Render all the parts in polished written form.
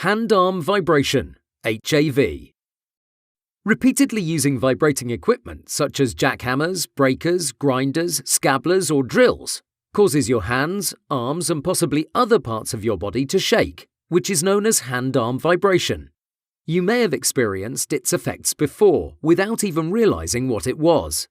Hand-arm vibration, HAV. Repeatedly using vibrating equipment such as jackhammers, breakers, grinders, scabblers or drills causes your hands, arms and possibly other parts of your body to shake, which is known as hand-arm vibration. You may have experienced its effects before without even realizing what it was.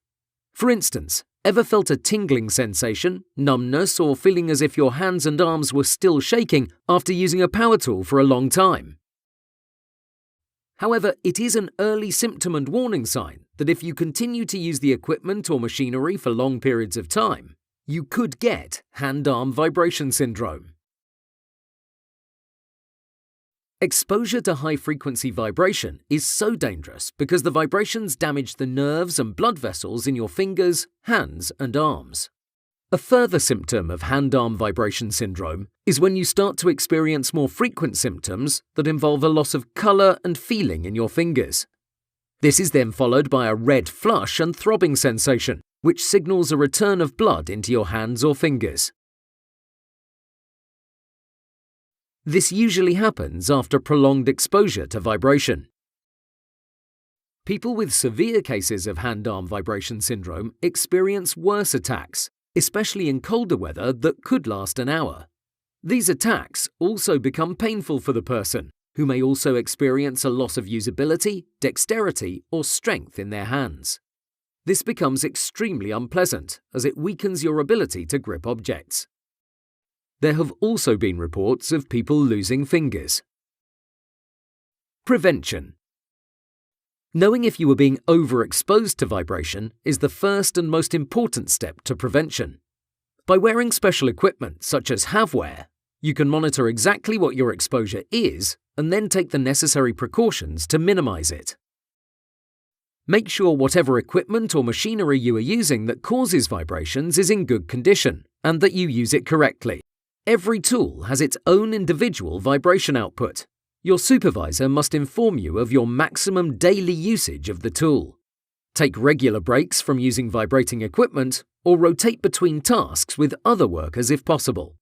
For instance, ever felt a tingling sensation, numbness or feeling as if your hands and arms were still shaking after using a power tool for a long time? However, it is an early symptom and warning sign that if you continue to use the equipment or machinery for long periods of time, you could get hand-arm vibration syndrome. Exposure to high-frequency vibration is so dangerous because the vibrations damage the nerves and blood vessels in your fingers, hands and arms. A further symptom of hand-arm vibration syndrome is when you start to experience more frequent symptoms that involve a loss of colour and feeling in your fingers. This is then followed by a red flush and throbbing sensation, which signals a return of blood into your hands or fingers. This usually happens after prolonged exposure to vibration. People with severe cases of hand-arm vibration syndrome experience worse attacks, especially in colder weather that could last an hour. These attacks also become painful for the person, who may also experience a loss of usability, dexterity, or strength in their hands. This becomes extremely unpleasant as it weakens your ability to grip objects. There have also been reports of people losing fingers. Prevention. Knowing if you are being overexposed to vibration is the first and most important step to prevention. By wearing special equipment such as HAVwear, you can monitor exactly what your exposure is and then take the necessary precautions to minimize it. Make sure whatever equipment or machinery you are using that causes vibrations is in good condition and that you use it correctly. Every tool has its own individual vibration output. Your supervisor must inform you of your maximum daily usage of the tool. Take regular breaks from using vibrating equipment or rotate between tasks with other workers if possible.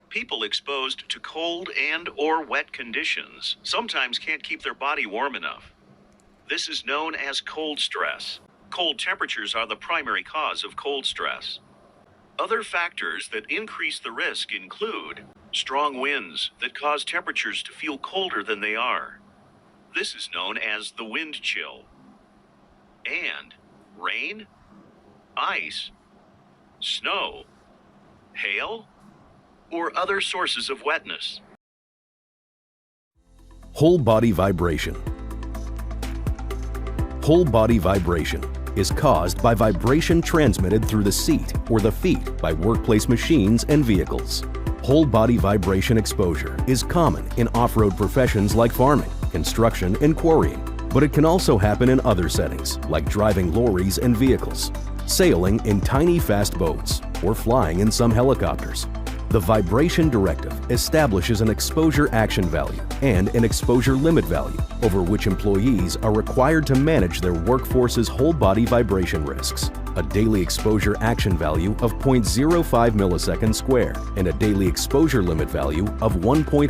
People exposed to cold and/or wet conditions sometimes can't keep their body warm enough. This is known as cold stress. Cold temperatures are the primary cause of cold stress. Other factors that increase the risk include strong winds that cause temperatures to feel colder than they are. This is known as the wind chill. And rain, ice, snow, hail, or other sources of wetness. Whole body vibration. Whole body vibration is caused by vibration transmitted through the seat or the feet by workplace machines and vehicles. Whole body vibration exposure is common in off-road professions like farming, construction, and quarrying, but it can also happen in other settings like driving lorries and vehicles, sailing in tiny fast boats, or flying in some helicopters. The Vibration Directive establishes an exposure action value and an exposure limit value over which employees are required to manage their workforce's whole body vibration risks. A daily exposure action value of 0.05 milliseconds squared and a daily exposure limit value of 1.15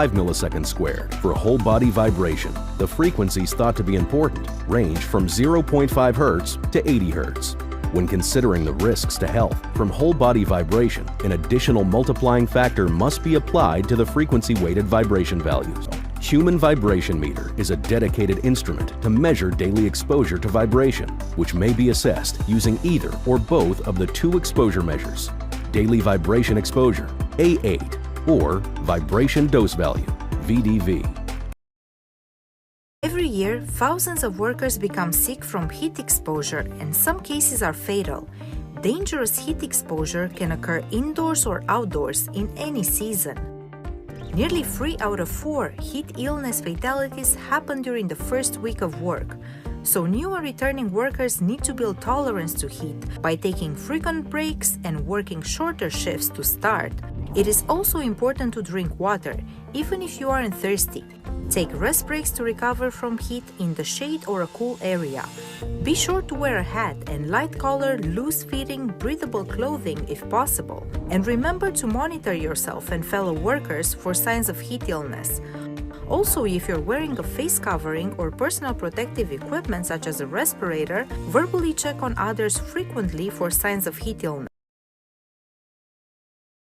milliseconds squared for whole body vibration. The frequencies thought to be important range from 0.5 Hz to 80 Hz. When considering the risks to health from whole body vibration, an additional multiplying factor must be applied to the frequency-weighted vibration values. Human Vibration Meter is a dedicated instrument to measure daily exposure to vibration, which may be assessed using either or both of the two exposure measures, daily vibration exposure, A8, or vibration dose value, VDV. Every year, thousands of workers become sick from heat exposure, and some cases are fatal. Dangerous heat exposure can occur indoors or outdoors in any season. Nearly 3 out of 4 heat illness fatalities happen during the first week of work. So new and returning workers need to build tolerance to heat by taking frequent breaks and working shorter shifts to start. It is also important to drink water, even if you aren't thirsty. Take rest breaks to recover from heat in the shade or a cool area. Be sure to wear a hat and light-colored, loose-fitting, breathable clothing if possible. And remember to monitor yourself and fellow workers for signs of heat illness. Also, if you're wearing a face covering or personal protective equipment such as a respirator, verbally check on others frequently for signs of heat illness.